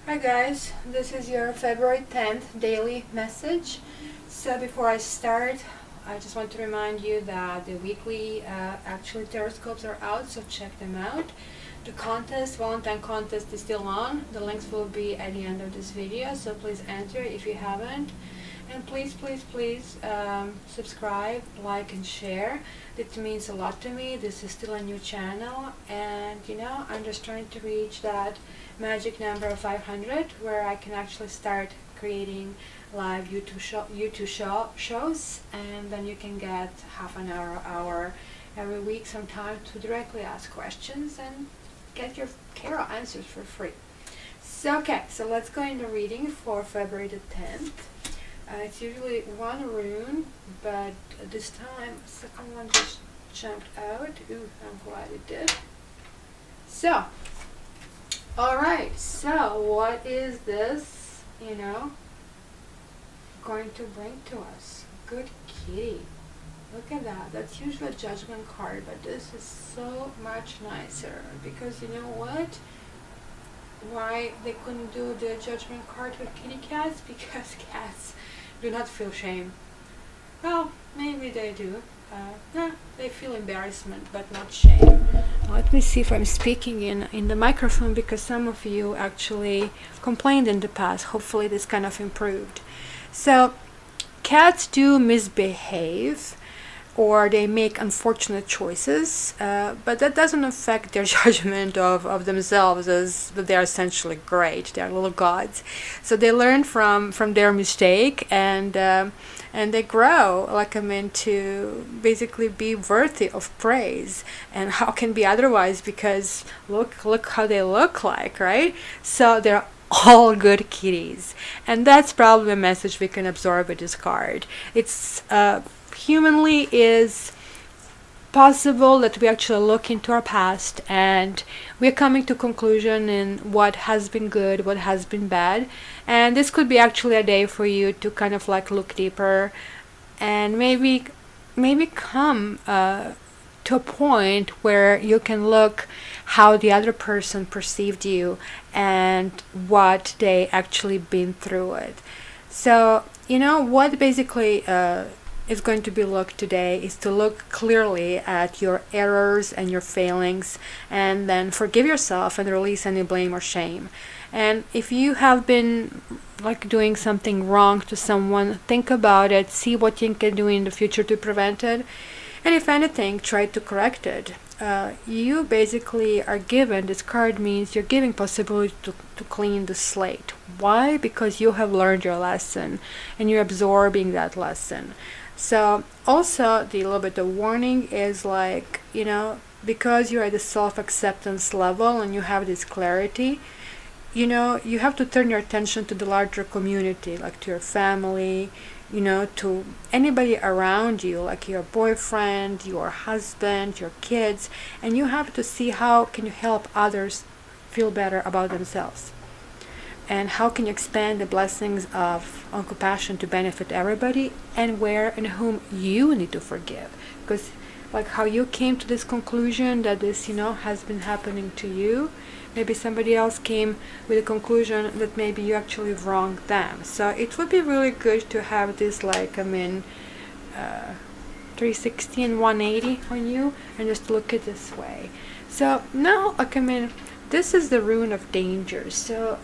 Hi guys, this is your February 10th daily message. So before I start, I just want to remind you that the weekly Taroscopes are out, so check them out. The Valentine contest is still on. The links will be at the end of this video, so please enter if you haven't. And please subscribe, like and share. It means a lot to me. This is still a new channel, and I'm just trying to reach that magic number of 500 where I can actually start creating live YouTube shows, and then you can get half an hour every week sometime to directly ask questions and get your tarot answers for free. So let's go into reading for February the 10th. It's usually one rune, but this time the second one just jumped out. Ooh, I'm glad it did. So, alright, so what is this, going to bring to us? Good kitty. Look at that. That's usually a judgment card, but this is so much nicer because you know what? Why they couldn't do the judgment card with kitty cats? Because cats do not feel shame. Well, maybe they do. They feel embarrassment, but not shame. Let me see if I'm speaking in the microphone, because some of you actually complained in the past. Hopefully this kind of improved. So, cats do misbehave, or they make unfortunate choices, but that doesn't affect their judgment of themselves, as that they're essentially great. They're little gods. So they learn from their mistake, and they grow, to basically be worthy of praise. And how can be otherwise? Because look how they look like, right? So they're all good kitties, and that's probably a message we can absorb with this card. It's humanly is possible that we actually look into our past and we're coming to conclusion in what has been good, what has been bad, and this could be actually a day for you to kind of look deeper and maybe come to a point where you can look how the other person perceived you and what they actually been through it. So what basically is going to be looked today is to look clearly at your errors and your failings, and then forgive yourself and release any blame or shame. And if you have been doing something wrong to someone, think about it, see what you can do in the future to prevent it, and if anything, try to correct it. You basically are given, this card means you're giving possibility to clean the slate. Why? Because you have learned your lesson and you're absorbing that lesson. So also the little bit of warning is because you're at the self-acceptance level and you have this clarity, you have to turn your attention to the larger community, to your family, to anybody around you, like your boyfriend, your husband, your kids, and you have to see how can you help others feel better about themselves. And how can you expand the blessings of compassion to benefit everybody, and where and whom you need to forgive. Because how you came to this conclusion that this, has been happening to you, maybe somebody else came with a conclusion that maybe you actually wronged them. So it would be really good to have this 360 and 180 on you, and just look at this way. So now, this is the rune of danger. So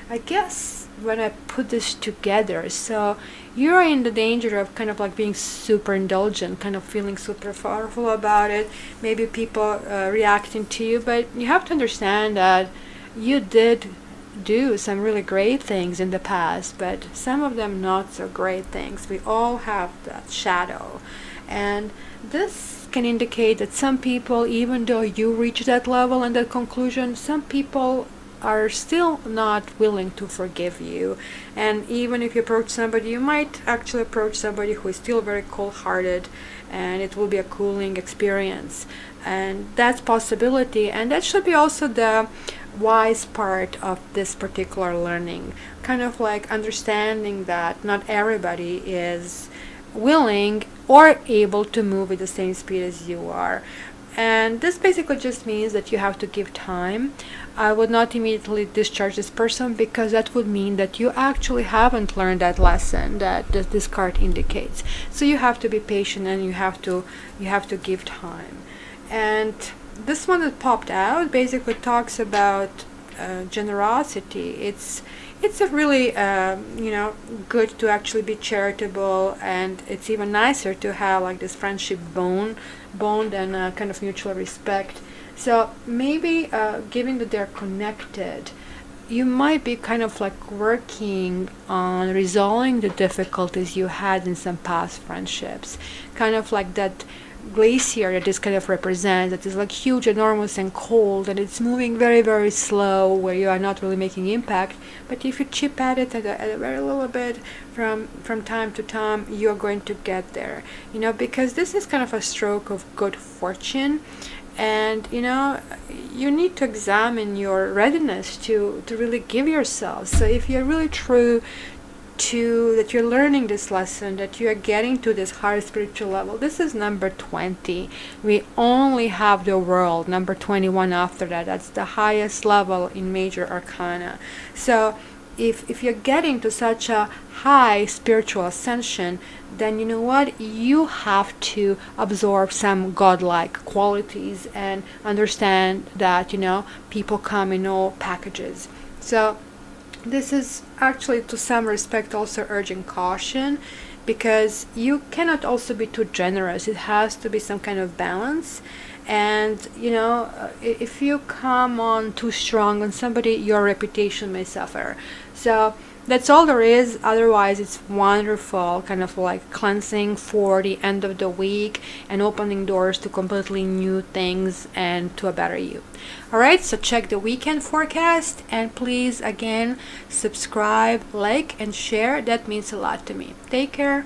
I guess when I put this together, so you're in the danger of being super indulgent, feeling super powerful about it, maybe people reacting to you, but you have to understand that you did do some really great things in the past, but some of them not so great things. We all have that shadow, and this can indicate that some people, even though you reach that level and that conclusion, some people are still not willing to forgive you. And even if you approach somebody, you might actually approach somebody who is still very cold-hearted, and it will be a cooling experience. And that's possibility, and that should be also the wise part of this particular learning, understanding that not everybody is willing or able to move at the same speed as you are. And this basically just means that you have to give time. I would not immediately discharge this person, because that would mean that you actually haven't learned that lesson that this card indicates. So you have to be patient, and you have to give time. And this one that popped out basically talks about generosity. It's a really good to actually be charitable, and it's even nicer to have like this friendship bond and kind of mutual respect. So maybe given that they're connected, you might be kind of like working on resolving the difficulties you had in some past friendships, kind of like that glacier that this kind of represents, that is like huge, enormous, and cold, and it's moving very, very slow, where you are not really making impact. But if you chip at it at a very little bit from time to time, you're going to get there. Because this is kind of a stroke of good fortune, and you need to examine your readiness to really give yourself. So if you're really true to that, you're learning this lesson, that you are getting to this higher spiritual level. This is number 20. We only have the world, number 21 after that. That's the highest level in major arcana. So if you're getting to such a high spiritual ascension, then you know what? You have to absorb some godlike qualities and understand that, people come in all packages. So this is actually, to some respect, also urging caution, because you cannot also be too generous. It has to be some kind of balance. And if you come on too strong on somebody, your reputation may suffer. So that's all there is. Otherwise, it's wonderful, kind of like cleansing for the end of the week and opening doors to completely new things and to a better you. Alright, so check the weekend forecast, and please again subscribe, like, and share. That means a lot to me. Take care.